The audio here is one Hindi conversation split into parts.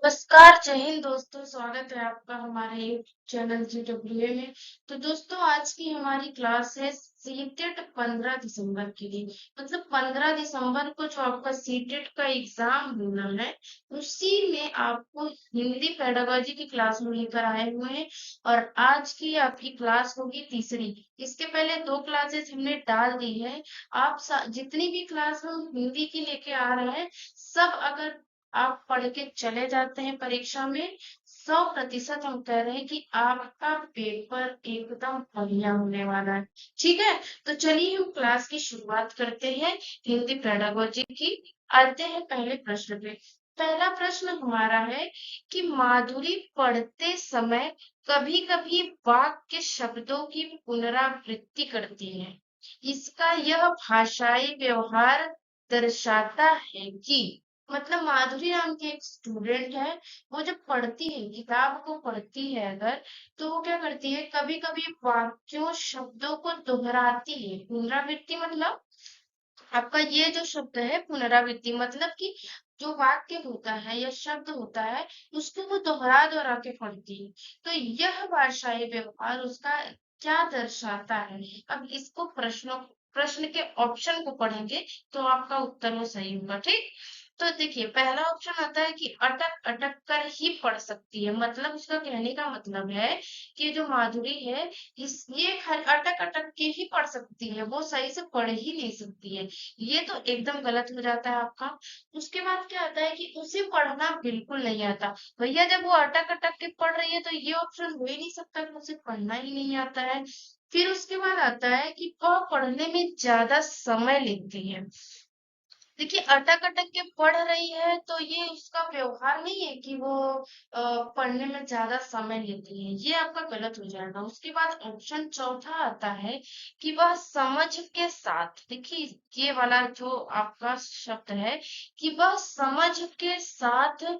नमस्कार, जय हिंद दोस्तों। स्वागत है आपका हमारे यूट्यूब चैनल GWA में। तो दोस्तों, आज की हमारी क्लास है सीटेट 15 दिसंबर के लिए। मतलब 15 दिसंबर को जो आपका सीटेट का एग्जाम होना है, उसी में आपको हिंदी पेडागोजी की क्लास में लेकर आए हुए हैं। और आज की आपकी क्लास होगी तीसरी। इसके पहले दो क्लासेस हमने डाल दी है। आप जितनी भी क्लास हम हिंदी की लेके आ रहे हैं, सब अगर आप पढ़ के चले जाते हैं परीक्षा में, 100% हम कह रहे हैं कि आपका पेपर एकदम बढ़िया होने वाला है। ठीक है, तो चलिए हम क्लास की शुरुआत करते हैं हिंदी पेडागोजी की। आते हैं पहले प्रश्न पे। पहला प्रश्न हमारा है कि माधुरी पढ़ते समय कभी कभी वाक्य शब्दों की पुनरावृत्ति करती है। इसका यह भाषाई व्यवहार दर्शाता है कि, मतलब माधुरी नाम की एक स्टूडेंट है। वो जब पढ़ती है, किताब को पढ़ती है अगर, तो वो क्या करती है, कभी कभी वाक्यों शब्दों को दोहराती है। पुनरावृत्ति मतलब आपका ये जो शब्द है पुनरावृत्ति, मतलब कि जो वाक्य होता है या शब्द होता है, उसको वो दोहरा दोहरा के पढ़ती है। तो यह भाषाई व्यवहार उसका क्या दर्शाता है। अब इसको प्रश्न के ऑप्शन को पढ़ेंगे तो आपका उत्तर वो सही होगा। ठीक, तो देखिए पहला ऑप्शन आता है कि अटक अटक कर ही पढ़ सकती है। मतलब उसका कहने का मतलब है कि जो माधुरी है, इस ये अटक अटक के ही पढ़ सकती है, वो सही से पढ़ ही नहीं सकती है। ये तो एकदम गलत हो जाता है आपका। उसके बाद क्या आता है कि उसे पढ़ना बिल्कुल नहीं आता। भैया जब वो अटक अटक के पढ़ रही है तो ये ऑप्शन हो ही नहीं सकता कि उसे पढ़ना ही नहीं आता है। फिर उसके बाद आता है कि वह पढ़ने में ज्यादा समय लेती है। देखिए अटक अटक के पढ़ रही है तो ये उसका व्यवहार नहीं है कि वो पढ़ने में ज्यादा समय लेती है। ये आपका गलत हो जाएगा। उसके बाद ऑप्शन चौथा आता है कि वह समझ के साथ, देखिए ये वाला जो आपका शब्द है कि वह समझ के साथ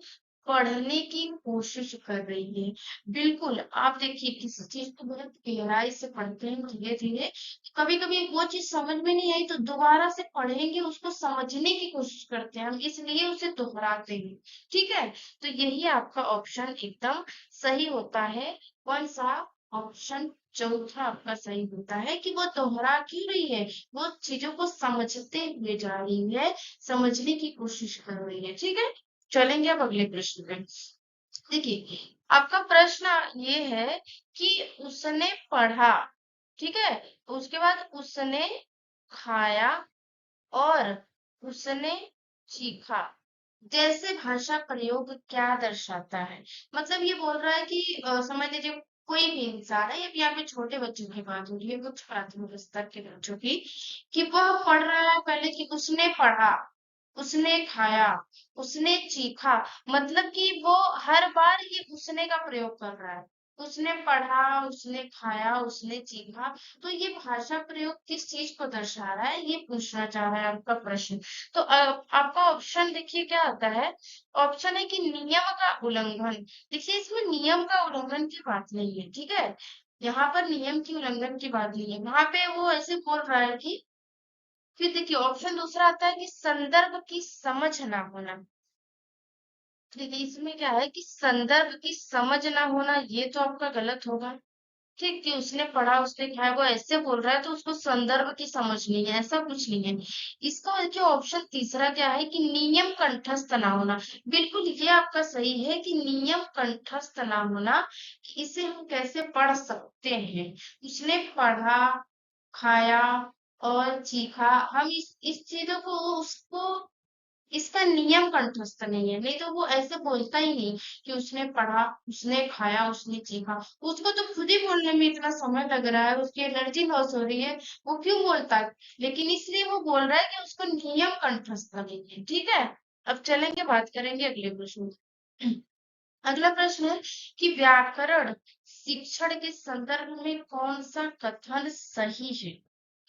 पढ़ने की कोशिश कर रही है। बिल्कुल, आप देखिए किसी चीज को बहुत गहराई से पढ़ते हैं धीरे धीरे, कभी कभी वो चीज समझ में नहीं आई तो दोबारा से पढ़ेंगे, उसको समझने की कोशिश करते हैं हम, इसलिए उसे दोहराते हैं। ठीक है, तो यही आपका ऑप्शन एकदम सही होता है। कौन सा? ऑप्शन चौथा आपका सही होता है कि वो दोहरा क्यों रही है, वो चीजों को समझते हुए जा रही है, समझने की कोशिश कर रही है। ठीक है, चलेंगे अब अगले प्रश्न पे। देखिए आपका प्रश्न ये है कि उसने पढ़ा, ठीक है, उसके बाद उसने खाया और उसने चीखा जैसे भाषा प्रयोग क्या दर्शाता है। मतलब ये बोल रहा है कि समझ लीजिए कोई भी इंसान है, अब यहाँ पे छोटे बच्चों की बात हो रही है, कुछ प्राथमिक स्तर के बच्चों की, कि वह पढ़ रहा है पहले कि उसने पढ़ा, उसने खाया, उसने चीखा। मतलब कि वो हर बार ये उसने का प्रयोग कर रहा है। उसने पढ़ा, उसने खाया, उसने चीखा। तो ये भाषा प्रयोग किस चीज को दर्शा रहा है, ये पूछना चाह रहा है आपका प्रश्न। तो आपका ऑप्शन देखिए क्या आता है। ऑप्शन है कि नियम का उल्लंघन। देखिए इसमें नियम का उल्लंघन की बात नहीं है। ठीक है, यहाँ पर नियम की उल्लंघन की बात नहीं है, वहां पे वो ऐसे बोल रहा है कि, फिर देखिए ऑप्शन दूसरा आता है कि संदर्भ की समझ ना होना। देखिए इसमें क्या है कि संदर्भ की समझ ना होना, ये तो आपका गलत होगा। ठीक, कि उसने पढ़ा उसने खाया, वो ऐसे बोल रहा है तो उसको संदर्भ की समझ नहीं है, ऐसा कुछ नहीं है। इसका देखिए ऑप्शन तीसरा क्या है कि नियम कंठस्थ ना होना। बिल्कुल ये आपका सही है कि नियम कंठस्थ ना होना। कि इसे हम कैसे पढ़ सकते हैं, उसने पढ़ा, खाया और चीखा। हम इस चीजों को उसको, इसका नियम कंठस्थ नहीं है, नहीं तो वो ऐसे बोलता ही नहीं कि उसने पढ़ा, उसने खाया, उसने चीखा। उसको तो खुद ही बोलने में इतना समय लग रहा है, उसकी एनर्जी लॉस हो रही है, वो क्यों बोलता है। लेकिन इसलिए वो बोल रहा है कि उसको नियम कंठस्थ नहीं है। ठीक है, अब चलेंगे बात करेंगे अगले प्रश्न की। अगला प्रश्न है कि व्याकरण शिक्षण के संदर्भ में कौन सा कथन सही है।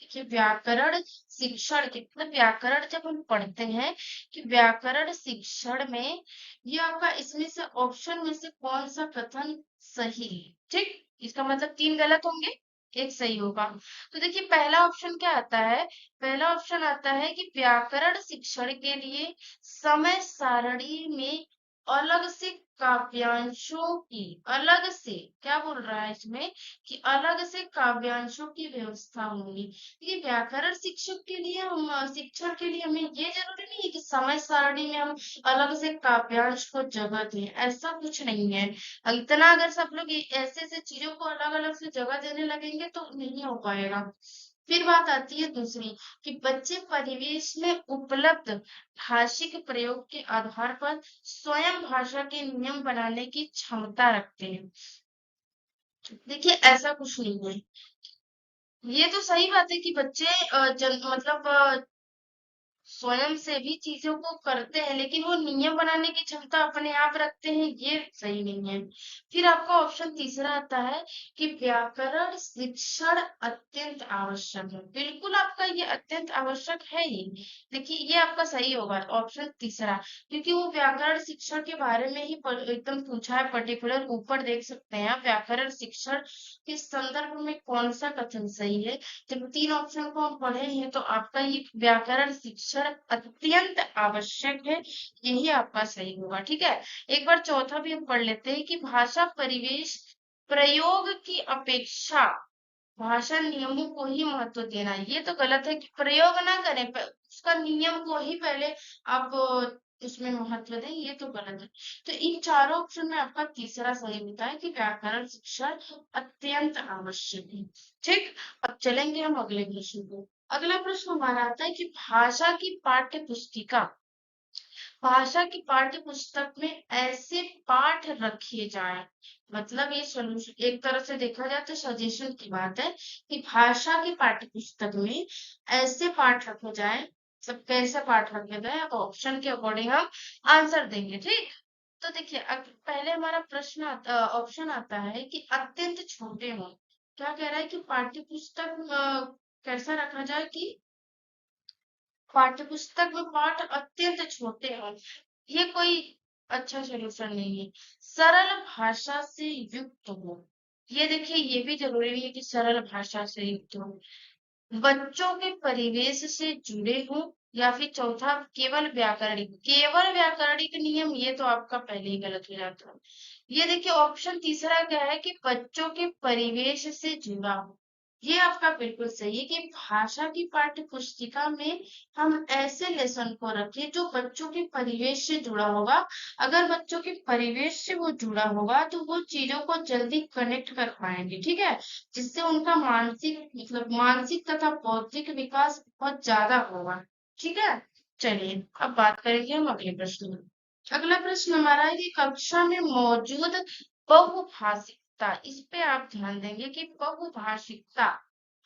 देखिए व्याकरण शिक्षण के मतलब व्याकरण जब हम पढ़ते हैं कि व्याकरण शिक्षण में, ये आपका इसमें से ऑप्शन में से कौन सा कथन सही है। ठीक, इसका मतलब तीन गलत होंगे, एक सही होगा। तो देखिए पहला ऑप्शन क्या आता है। पहला ऑप्शन आता है कि व्याकरण शिक्षण के लिए समय सारणी में अलग से काव्यांशों की, अलग से, क्या बोल रहा है इसमें कि अलग से काव्यांशों की व्यवस्था होगी। ये व्याकरण शिक्षक के लिए हम शिक्षण के लिए हमें ये जरूरी नहीं है कि समय सारणी में हम अलग से काव्यांश को जगह दें, ऐसा कुछ नहीं है। इतना अगर सब लोग ऐसे ऐसे चीजों को अलग अलग से जगह देने लगेंगे तो नहीं हो पाएगा। फिर बात आती है दूसरी कि बच्चे परिवेश में उपलब्ध भाषिक प्रयोग के आधार पर स्वयं भाषा के नियम बनाने की क्षमता रखते हैं। देखिए ऐसा कुछ नहीं है। ये तो सही बात है कि बच्चे मतलब स्वयं से भी चीजों को करते हैं, लेकिन वो नियम बनाने की क्षमता अपने आप रखते हैं, ये सही नहीं है। फिर आपका ऑप्शन तीसरा आता है कि व्याकरण शिक्षण अत्यंत आवश्यक है। बिल्कुल आपका ये अत्यंत आवश्यक है ही। देखिए ये आपका सही होगा ऑप्शन तीसरा, क्योंकि वो व्याकरण शिक्षण के बारे में ही एकदम पूछा है पर्टिकुलर। ऊपर देख सकते हैं आप, व्याकरण शिक्षण के संदर्भ में कौन सा कथन सही है। जब तीन ऑप्शन को हम पढ़े हैं तो आपका ये व्याकरण शिक्षण अत्यंत आवश्यक है, यही आपका सही होगा। ठीक है, एक बार चौथा भी हम पढ़ लेते हैं कि भाषा परिवेश प्रयोग की अपेक्षा भाषा नियमों को ही महत्व देना। ये तो गलत है कि प्रयोग ना करें, उसका नियम को ही पहले आप उसमें महत्व दें, ये तो गलत है। तो इन चारों ऑप्शन में आपका तीसरा सही होता है कि व्याकरण शिक्षण अत्यंत आवश्यक है। ठीक, अब चलेंगे हम अगले प्रश्न को। अगला प्रश्न हमारा आता है कि भाषा की पाठ्य पुस्तिका, भाषा की पाठ्य पुस्तक में ऐसे पाठ रखे जाएं, मतलब ये सोल्यूशन एक तरह से देखा जाए तो सजेशन की बात है कि भाषा की पाठ्य पुस्तक में ऐसे पाठ रखे जाएं, सब कैसे पाठ रखे जाए तो ऑप्शन के अकॉर्डिंग हम आंसर देंगे। ठीक, तो देखिए पहले हमारा प्रश्न ऑप्शन आता है कि अत्यंत छोटे हों। क्या कह रहा है कि पाठ्य पुस्तक कैसा रखा जाए कि पाठ्यपुस्तक में पाठ अत्यंत छोटे हों, ये कोई अच्छा सॉल्यूशन नहीं है। सरल भाषा से युक्त हो, ये देखिए ये भी जरूरी नहीं है कि सरल भाषा से युक्त हो। बच्चों के परिवेश से जुड़े हों, या फिर चौथा केवल व्याकरणिक नियम, ये तो आपका पहले ही गलत हो जाता है। ये देखिए ऑप्शन तीसरा क्या है कि बच्चों के परिवेश से जुड़ा हो, ये आपका बिल्कुल सही है कि भाषा की पाठ्य पुस्तिका में हम ऐसे लेसन को रखें जो बच्चों के परिवेश से जुड़ा होगा। अगर बच्चों के परिवेश से वो जुड़ा होगा तो वो चीजों को जल्दी कनेक्ट कर पाएंगे। ठीक है, जिससे उनका मानसिक मतलब मानसिक तथा बौद्धिक विकास बहुत ज्यादा होगा। ठीक है, चलिए अब बात करेंगे हम अगले प्रश्न में। अगला प्रश्न हमारा है कि कक्षा में मौजूद बहुभाषिकता, इस पे आप ध्यान देंगे कि बहुभाषिकता,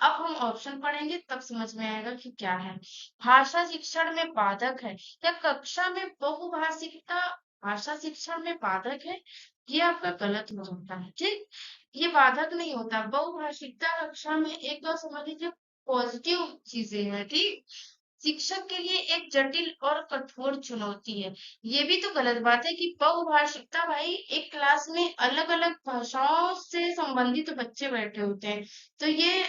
अब हम ऑप्शन पढ़ेंगे तब समझ में आएगा कि क्या है। भाषा शिक्षण में बाधक है, या कक्षा में बहुभाषिकता भाषा शिक्षण में बाधक है, ये आपका गलत हो सकता है। ठीक, ये बाधक नहीं होता। बहुभाषिकता कक्षा में एक तो समझ लीजिए पॉजिटिव चीजें हैं। ठीक, शिक्षक के लिए एक जटिल और कठोर चुनौती है। ये भी तो गलत बात है कि बहुभाषिकता, भाई एक क्लास में अलग अलग भाषाओं से संबंधित बच्चे बैठे होते हैं, तो ये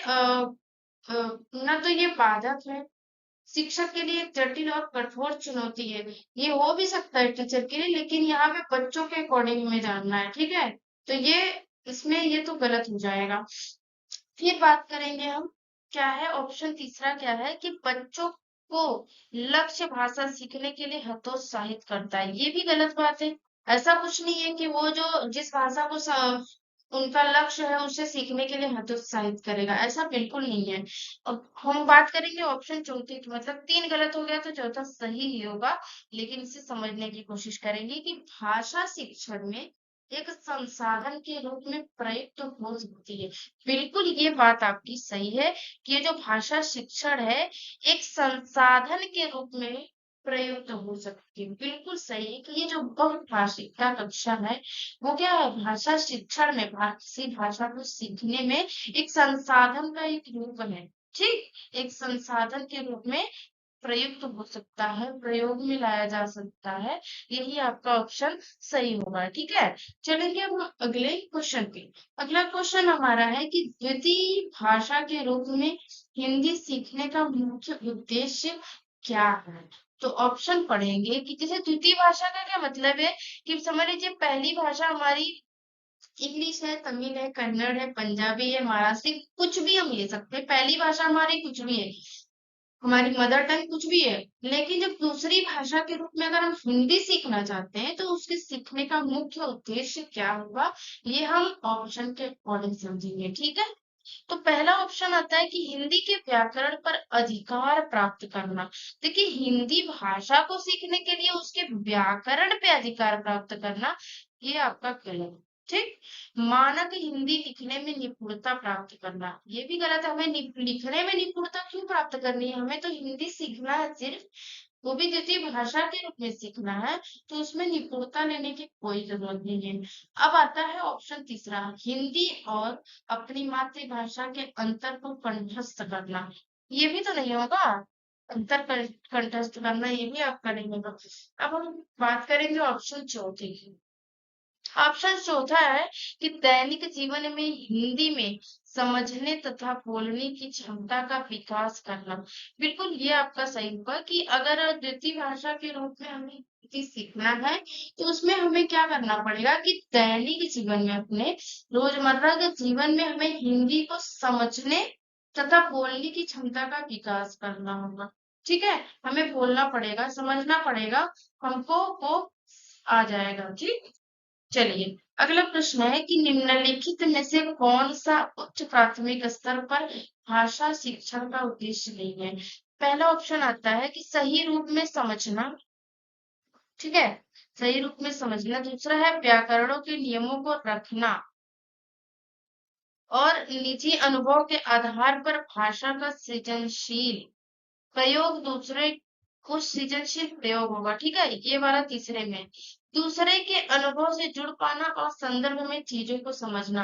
ना तो ये बाधक है शिक्षक के लिए, एक जटिल और कठोर चुनौती है। ये हो भी सकता है टीचर के लिए, लेकिन यहाँ पे बच्चों के अकॉर्डिंग में जानना है। ठीक है, तो ये इसमें ये तो गलत हो जाएगा। फिर बात करेंगे हम, क्या है ऑप्शन तीसरा क्या है कि बच्चों को लक्ष्य भाषा सीखने के लिए हतोत्साहित करता है, ये भी गलत बात है। ऐसा कुछ नहीं है कि वो जो जिस भाषा को उनका लक्ष्य है उसे सीखने के लिए हतोत्साहित करेगा, ऐसा बिल्कुल नहीं है। अब हम बात करेंगे ऑप्शन चौथे की, मतलब तीन गलत हो गया तो चौथा सही ही होगा, लेकिन इसे समझने की कोशिश करेंगे कि भाषा शिक्षण में एक संसाधन के रूप में प्रयुक्त हो सकती है। बिल्कुल ये बात आपकी सही है कि ये जो भाषा शिक्षण है एक संसाधन के रूप में प्रयुक्त हो सकती है। बिल्कुल सही है कि ये जो बहुभाषिकता कक्षा है वो क्या है, भाषा शिक्षण में भाषा को सीखने में एक संसाधन का एक रूप है। ठीक, एक संसाधन के रूप में प्रयुक्त हो सकता है, प्रयोग में लाया जा सकता है, यही आपका ऑप्शन सही होगा। ठीक है, चलेंगे अब हम अगले क्वेश्चन पे। अगला क्वेश्चन हमारा है कि द्वितीय भाषा के रूप में हिंदी सीखने का मुख्य उद्देश्य क्या है। तो ऑप्शन पढ़ेंगे कि जैसे द्वितीय भाषा का क्या मतलब है कि समझ लीजिए पहली भाषा हमारी इंग्लिश है, तमिल है, कन्नड़ है, पंजाबी है, मराठी, कुछ भी हम ले सकते हैं। पहली भाषा हमारी कुछ भी है, हमारी मदर टंग कुछ भी है। लेकिन जब दूसरी भाषा के रूप में अगर हम हिंदी सीखना चाहते हैं तो उसके सीखने का मुख्य उद्देश्य क्या होगा, ये हम ऑप्शन के अकॉर्डिंग समझेंगे। ठीक है, तो पहला ऑप्शन आता है कि हिंदी के व्याकरण पर अधिकार प्राप्त करना। देखिए, हिंदी भाषा को सीखने के लिए उसके व्याकरण पे अधिकार प्राप्त करना, ये आपका गलत है। ठीक, मानक हिंदी लिखने में निपुणता प्राप्त करना, ये भी गलत है। हमें लिखने में निपुणता क्यों प्राप्त करनी है, हमें तो हिंदी सीखना है सिर्फ, वो भी द्वितीय भाषा के रूप में सीखना है, तो उसमें निपुणता लेने की कोई जरूरत नहीं है। अब आता है ऑप्शन तीसरा, हिंदी और अपनी मातृभाषा के अंतर को कंठस्थ करना, ये भी तो नहीं होगा। अंतर कंठस्थ करना ये भी आपका नहीं होगा। अब हम बात करेंगे ऑप्शन चौथे की। ऑप्शन चौथा है कि दैनिक जीवन में हिंदी में समझने तथा बोलने की क्षमता का विकास करना। बिल्कुल ये आपका सही होगा कि अगर द्वितीय भाषा के रूप में हमें हिंदी सीखना है तो उसमें हमें क्या करना पड़ेगा कि दैनिक जीवन में, अपने रोजमर्रा के जीवन में हमें हिंदी को समझने तथा बोलने की क्षमता का विकास करना होगा। ठीक है, हमें बोलना पड़ेगा, समझना पड़ेगा, हमको वो आ जाएगा। ठीक, चलिए अगला प्रश्न है कि निम्नलिखित में से कौन सा उच्च प्राथमिक स्तर पर भाषा शिक्षण का उद्देश्य नहीं है। पहला ऑप्शन आता है कि सही रूप में समझना। ठीक है, सही रूप में समझना। दूसरा है व्याकरणों के नियमों को रखना और निजी अनुभव के आधार पर भाषा का सृजनशील प्रयोग, दूसरे कुछ सृजनशील प्रयोग होगा। ठीक है, ये वाला तीसरे में। दूसरे के अनुभव से जुड़ पाना और संदर्भ में चीजों को समझना।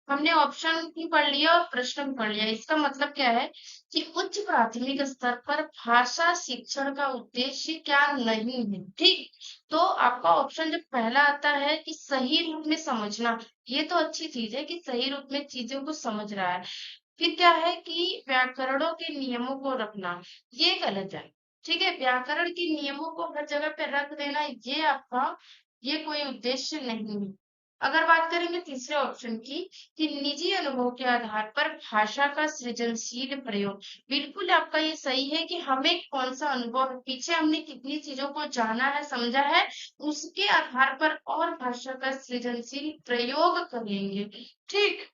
हमने ऑप्शन भी पढ़ लिया और प्रश्न भी पढ़ लिया। इसका मतलब क्या है कि उच्च प्राथमिक स्तर पर भाषा शिक्षण का उद्देश्य क्या नहीं है। ठीक, तो आपका ऑप्शन जब पहला आता है कि सही रूप में समझना, ये तो अच्छी चीज है कि सही रूप में चीजों को समझ रहा है। फिर क्या है कि व्याकरणों के नियमों को रखना, ये गलत है। ठीक है, व्याकरण के नियमों को हर जगह पे रख देना, ये कोई उद्देश्य नहीं है। अगर बात करेंगे तीसरे ऑप्शन की कि निजी अनुभव के आधार पर भाषा का सृजनशील प्रयोग, बिल्कुल आपका ये सही है कि हमें कौन सा अनुभव है, पीछे हमने कितनी चीजों को जाना है, समझा है, उसके आधार पर और भाषा का सृजनशील प्रयोग करेंगे। ठीक,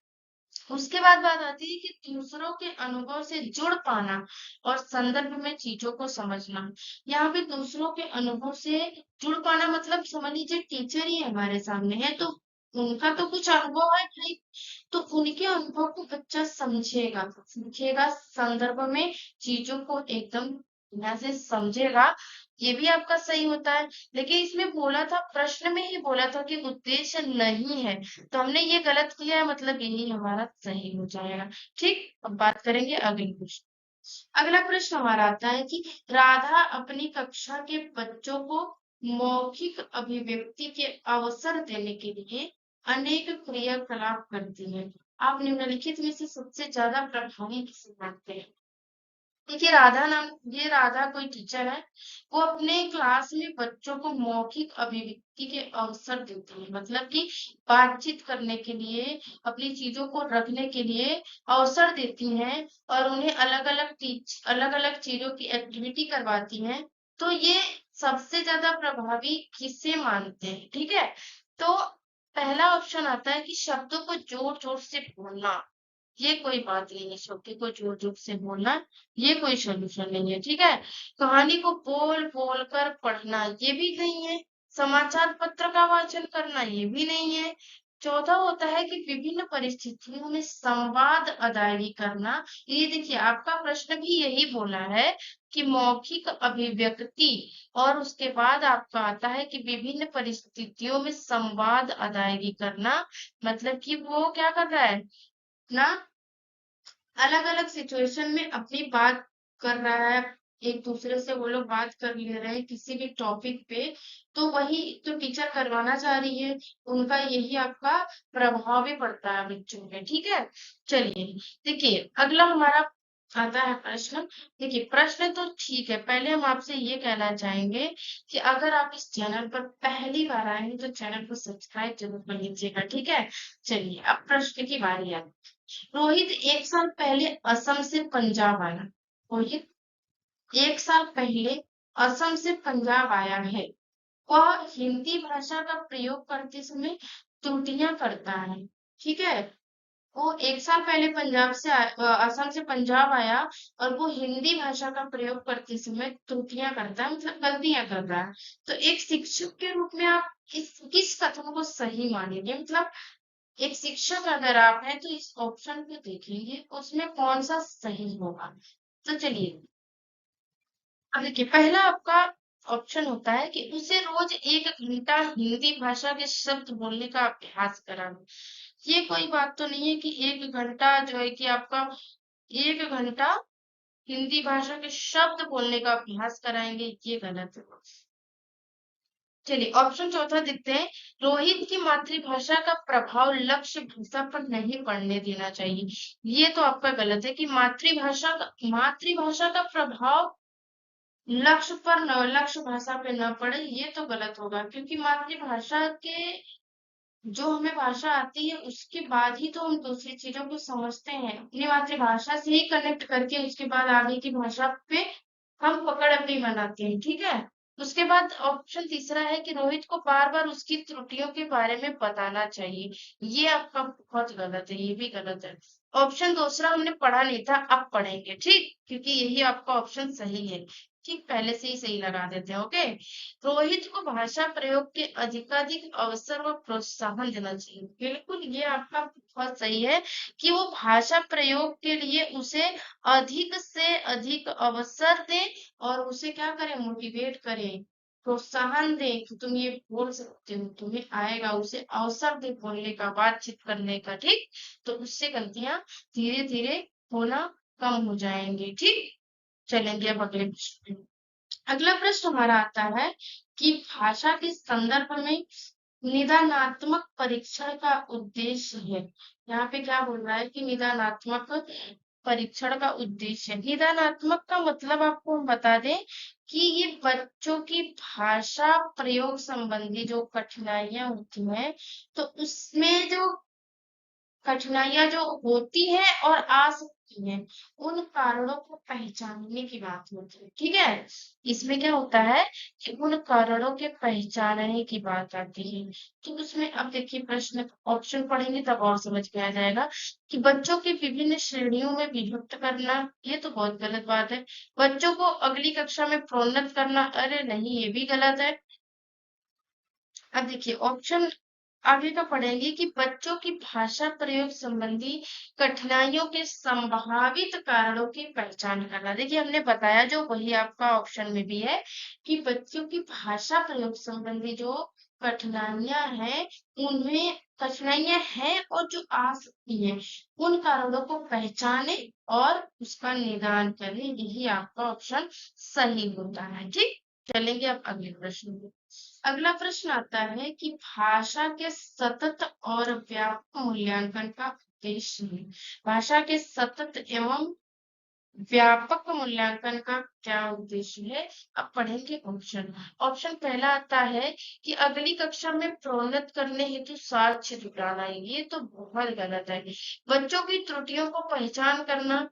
उसके बाद बात आती है कि दूसरों के अनुभव से जुड़ पाना और संदर्भ में चीजों को समझना। यहाँ पे दूसरों के अनुभव से जुड़ पाना मतलब समझ लीजिए टीचर ही हमारे सामने है, तो उनका तो कुछ अनुभव है भाई, तो उनके अनुभव को बच्चा समझेगा, सीखेगा, संदर्भ में चीजों को एकदम यहाँ से समझेगा, ये भी आपका सही होता है। लेकिन इसमें बोला था, प्रश्न में ही बोला था कि उद्देश्य नहीं है, तो हमने ये गलत किया है, मतलब यही हमारा सही हो जाएगा। ठीक, अब बात करेंगे अगले प्रश्न। अगला प्रश्न हमारा आता है कि राधा अपनी कक्षा के बच्चों को मौखिक अभिव्यक्ति के अवसर देने के लिए अनेक क्रियाकलाप करती है। आप निम्नलिखित में से सबसे ज्यादा प्रभावी किसे मानते हैं। देखिए, ये राधा कोई टीचर है, वो अपने क्लास में बच्चों को मौखिक अभिव्यक्ति के अवसर देती है, मतलब कि बातचीत करने के लिए, अपनी चीजों को रखने के लिए अवसर देती हैं और उन्हें अलग अलग चीजों की एक्टिविटी करवाती हैं। तो ये सबसे ज्यादा प्रभावी किसे मानते हैं। ठीक है, तो पहला ऑप्शन आता है कि शब्दों को जोर जोर से बोलना, ये कोई बात नहीं है, शब्द को जोर जोर से बोलना, ये कोई सोल्यूशन नहीं है। ठीक है, कहानी को बोल बोल कर पढ़ना, ये भी नहीं है। समाचार पत्र का वाचन करना, ये भी नहीं है। चौथा होता है कि विभिन्न परिस्थितियों में संवाद अदायगी करना। ये देखिए, आपका प्रश्न भी यही बोला है कि मौखिक अभिव्यक्ति, और उसके बाद आपका आता है कि विभिन्न परिस्थितियों में संवाद अदायगी करना, मतलब कि वो क्या कर रहा है ना, अलग अलग सिचुएशन में अपनी बात कर रहा है, एक दूसरे से वो लोग बात कर ले रहे हैं किसी भी टॉपिक पे, तो वही तो टीचर करवाना चाह रही है, उनका यही आपका प्रभाव भी पड़ता है बच्चों पे। ठीक है, चलिए देखिए अगला हमारा आता है प्रश्न। देखिए प्रश्न तो ठीक है, पहले हम आपसे ये कहना चाहेंगे कि अगर आप इस चैनल पर पहली बार आए हैं तो चैनल को सब्सक्राइब जरूर कर लीजिएगा, ठीक है। चलिए अब प्रश्न की बारी है। रोहित 1 साल पहले असम से पंजाब आया। रोहित 1 साल पहले असम से पंजाब आया है। वह हिंदी भाषा का प्रयोग करते समय त्रुटियां करता है, ठीक है। वो 1 साल पहले असम से पंजाब आया और वो हिंदी भाषा का प्रयोग करते समय त्रुटियां करता है, मतलब गलतियां कर रहा है। तो एक शिक्षक के रूप में आप इस किस कथन को सही मानेंगे, मतलब एक शिक्षक अगर आप हैं तो इस ऑप्शन को देखेंगे उसमें कौन सा सही होगा। तो चलिए अब देखिए पहला आपका ऑप्शन होता है कि उसे रोज 1 घंटा हिंदी भाषा के शब्द बोलने का अभ्यास कराना। ये कोई बात तो नहीं है कि 1 घंटा जो है कि आपका 1 घंटा हिंदी भाषा के शब्द बोलने का अभ्यास कराएंगे, ये गलत है। चलिए ऑप्शन चौथा देखते हैं। रोहित की मातृभाषा का प्रभाव लक्ष्य भाषा पर नहीं पड़ने देना चाहिए। ये तो आपका गलत है कि मातृभाषा का प्रभाव लक्ष्य भाषा पे न पड़े, ये तो गलत होगा क्योंकि मातृभाषा के जो हमें भाषा आती है उसके बाद ही तो हम दूसरी चीजों को समझते हैं, अपनी मातृभाषा से ही कनेक्ट करके उसके बाद आगे की भाषा पे हम पकड़ अपनी बनाते हैं, ठीक है। उसके बाद ऑप्शन तीसरा है कि रोहित को बार बार उसकी त्रुटियों के बारे में बताना चाहिए। ये आपका बहुत गलत है, ये भी गलत है। ऑप्शन दूसरा हमने पढ़ा नहीं था, अब पढ़ेंगे, ठीक, क्योंकि यही आपका ऑप्शन सही है। ठीक, पहले से ही सही लगा देते हैं, ओके। रोहित को भाषा प्रयोग के अधिकाधिक अवसर व प्रोत्साहन देना चाहिए। बिल्कुल ये आपका बहुत सही है कि वो भाषा प्रयोग के लिए उसे अधिक से अधिक अवसर दें और उसे क्या करें, मोटिवेट करें, प्रोत्साहन दें कि तुम ये बोल सकते हो, तुम्हें आएगा, उसे अवसर दे बोलने का, बातचीत करने का, ठीक। तो उससे गलतियां धीरे धीरे होना कम हो जाएंगे, ठीक। चलेंगे अब अगले प्रश्न पे। अगला प्रश्न हमारा आता है कि भाषा के संदर्भ में निदानात्मक परीक्षण का उद्देश्य है। यहाँ पे क्या बोल रहा है कि निदानात्मक परीक्षण का उद्देश्य है। निदानात्मक का मतलब आपको हम बता दें कि ये बच्चों की भाषा प्रयोग संबंधी जो कठिनाइयां होती हैं, तो उसमें जो कठिनाइयां जो होती है और आ सकती हैं, उन कारणों को पहचानने की बात होती है, ठीक है। इसमें क्या होता है कि उन कारणों के पहचानने की बात आती है। तो उसमें अब देखिए प्रश्न ऑप्शन पढ़ेंगे तब और समझ में आ जाएगा कि बच्चों की विभिन्न श्रेणियों में विभक्त करना, ये तो बहुत गलत बात है। बच्चों को अगली कक्षा में प्रोन्नत करना, अरे नहीं, ये भी गलत है। अब देखिए ऑप्शन आगे का पढ़ेंगे कि बच्चों की भाषा प्रयोग संबंधी कठिनाइयों के संभावित कारणों की पहचान करना। देखिए हमने बताया जो वही आपका ऑप्शन में भी है कि बच्चों की भाषा प्रयोग संबंधी जो कठिनाइयां हैं, उनमें कठिनाइयां हैं और जो आ सकती हैं, उन कारणों को पहचाने और उसका निदान करें, यही आपका ऑप्शन सही होता है, ठीक। चलेंगे अब अगले प्रश्न में। अगला प्रश्न आता है कि भाषा के सतत और व्यापक मूल्यांकन का उद्देश्य है। भाषा के सतत एवं व्यापक मूल्यांकन का क्या उद्देश्य है, अब पढ़ेंगे ऑप्शन। ऑप्शन पहला आता है कि अगली कक्षा में प्रोन्नत करने हेतु साक्ष्य जुटाना, ये तो बहुत गलत है। बच्चों की त्रुटियों को पहचान करना,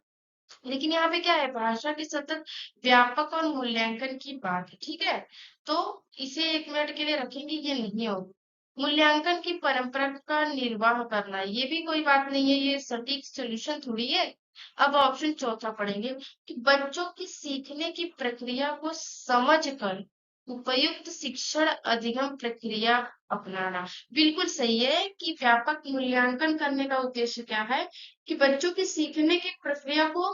लेकिन यहाँ पे क्या है, भाषा के सतत व्यापक और मूल्यांकन की बात है, ठीक है। तो इसे 1 मिनट के लिए रखेंगे, ये नहीं होगा। मूल्यांकन की परंपरा का निर्वाह करना, ये भी कोई बात नहीं है, ये सटीक सोल्यूशन थोड़ी है। अब ऑप्शन चौथा पढ़ेंगे कि बच्चों की सीखने की प्रक्रिया को समझकर उपयुक्त शिक्षण अधिगम प्रक्रिया अपनाना। बिल्कुल सही है कि व्यापक मूल्यांकन करने का उद्देश्य क्या है कि बच्चों की सीखने की प्रक्रिया को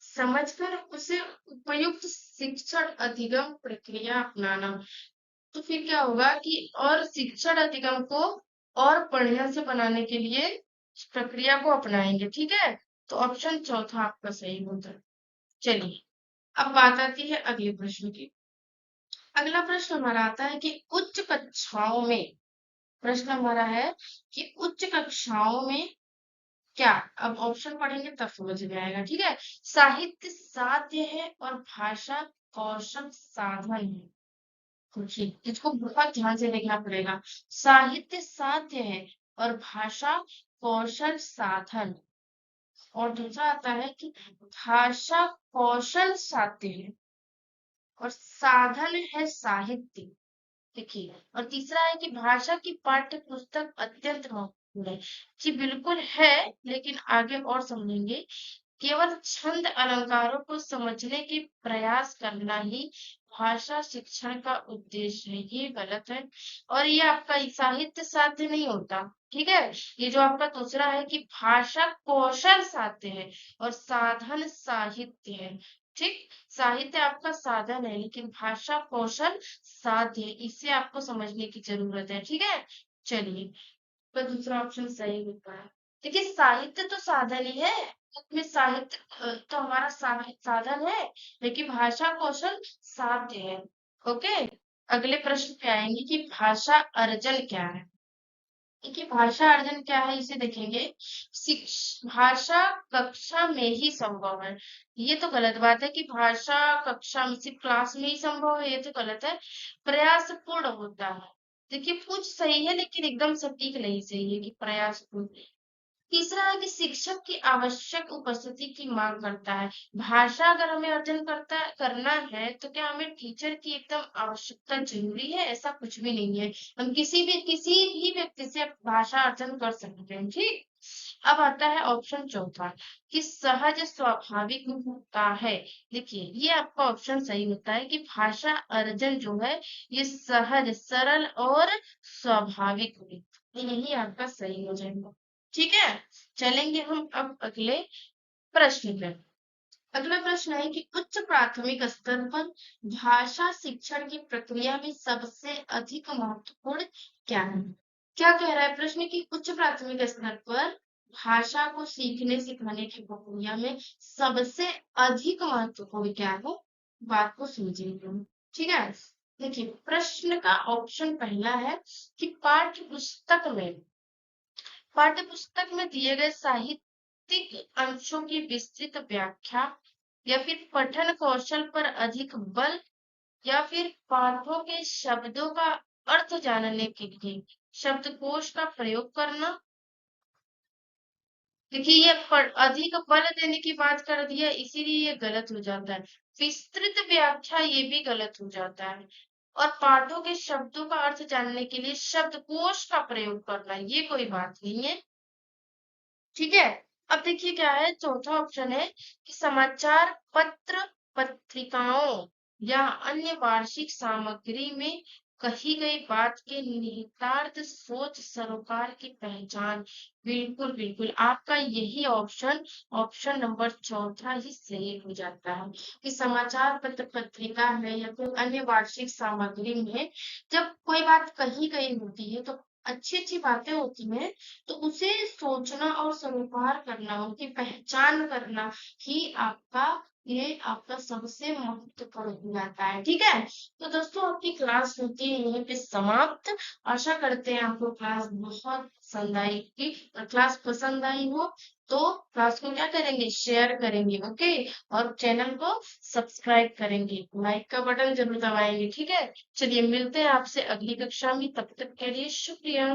समझकर उसे उपयुक्त शिक्षण अधिगम प्रक्रिया अपनाना। तो फिर क्या होगा कि और शिक्षण अधिगम को और बढ़िया से बनाने के लिए इस प्रक्रिया को अपनाएंगे, ठीक है। तो ऑप्शन चौथा आपका सही होता है। चलिए अब बात आती है अगले प्रश्न की। अगला प्रश्न हमारा आता है कि उच्च कक्षाओं में, प्रश्न हमारा है कि उच्च कक्षाओं में क्या? अब ऑप्शन पढ़ेंगे तब समझ में आएगा, ठीक है। साहित्य साध्य है और भाषा कौशल साधन है। सोचिए, इसको बहुत ध्यान से देखना पड़ेगा। साहित्य साध्य है और भाषा कौशल साधन। और दूसरा आता है कि भाषा कौशल साध्य है और साधन है साहित्य। देखिए, और तीसरा है कि भाषा की पाठ्य पुस्तक अत्यंत महत्वपूर्ण है। जी बिल्कुल है, लेकिन आगे और समझेंगे। केवल छंद अलंकारों को समझने की प्रयास करना ही भाषा शिक्षण का उद्देश्य है, ये गलत है। और ये आपका साहित्य साध्य नहीं होता, ठीक है। ये जो आपका दूसरा है कि भाषा कौशल साध्य है और साधन साहित्य है, ठीक। साहित्य आपका साधन है लेकिन भाषा कौशल साध्य है, इसे आपको समझने की जरूरत है, ठीक है। चलिए, तो दूसरा ऑप्शन सही होता है। देखिए, साहित्य तो साधन ही है, में साहित्य तो हमारा साधन है, लेकिन भाषा कौशल साध्य है। ओके, अगले प्रश्न पे आएंगे कि भाषा अर्जन क्या है। देखिए, भाषा अर्जन क्या है इसे देखेंगे। भाषा कक्षा में ही संभव है, ये तो गलत बात है कि भाषा कक्षा में सिर्फ क्लास में ही संभव है, ये तो गलत है। प्रयास पूर्ण होता है। देखिए, कुछ सही है लेकिन एकदम सटीक नहीं सही है कि प्रयास पूर्ण। तीसरा है कि शिक्षक की आवश्यक उपस्थिति की मांग करता है। भाषा अगर हमें अर्जन करना है तो क्या हमें टीचर की एकदम आवश्यकता जरूरी है? ऐसा कुछ भी नहीं है। हम किसी भी व्यक्ति से भाषा अर्जन कर सकते हैं, ठीक। अब आता है ऑप्शन चौथा कि सहज स्वाभाविक होता है। देखिए, ये आपका ऑप्शन सही होता है कि भाषा अर्जन जो है ये सहज, सरल और स्वाभाविक है। यही आपका सही हो जाएगा, ठीक है। चलेंगे हम अब अगले प्रश्न पे। अगला प्रश्न है कि उच्च प्राथमिक स्तर पर भाषा शिक्षण की प्रक्रिया में सबसे अधिक महत्वपूर्ण क्या है? क्या कह रहा है प्रश्न कि उच्च प्राथमिक स्तर पर भाषा को सीखने सिखाने की प्रक्रिया में सबसे अधिक महत्वपूर्ण क्या है? बात को समझिए, ठीक है। देखिए, प्रश्न का ऑप्शन पहला है कि पाठ्य पुस्तक में दिए गए साहित्यिक अंशों की विस्तृत व्याख्या, या फिर पठन कौशल पर अधिक बल, या फिर पाठों के शब्दों का अर्थ जानने के लिए शब्दकोश का प्रयोग करना। देखिए, ये अधिक बल देने की बात कर दिया, इसीलिए ये गलत हो जाता है। विस्तृत व्याख्या ये भी गलत हो जाता है। और पाठों के शब्दों का अर्थ जानने के लिए शब्दकोश का प्रयोग करना, ये कोई बात नहीं है, ठीक है। अब देखिए क्या है, चौथा ऑप्शन है कि समाचार पत्र, पत्रिकाओं या अन्य वार्षिक सामग्री में कही गई बात के निहितार्थ सोच सरोकार की पहचान। बिल्कुल बिल्कुल, आपका यही ऑप्शन, ऑप्शन नंबर चौथा ही सही हो जाता है कि समाचार पत्र, पत्रिका है या फिर अन्य वार्षिक सामग्री में जब कोई बात कही गई होती है तो अच्छी अच्छी बातें होती हैं, तो उसे सोचना और सरोकार करना, उनकी पहचान करना ही आपका सबसे महत्वपूर्ण हो जाता है, ठीक है। तो दोस्तों, आपकी क्लास होती है यहीं पे समाप्त। आशा करते हैं आपको क्लास बहुत पसंद आएगी, और क्लास पसंद आई हो तो क्लास को क्या करेंगे, शेयर करेंगे, ओके। और चैनल को सब्सक्राइब करेंगे, लाइक का बटन जरूर दबाएंगे, ठीक है। चलिए, मिलते हैं आपसे अगली कक्षा में, तब तक के लिए शुक्रिया।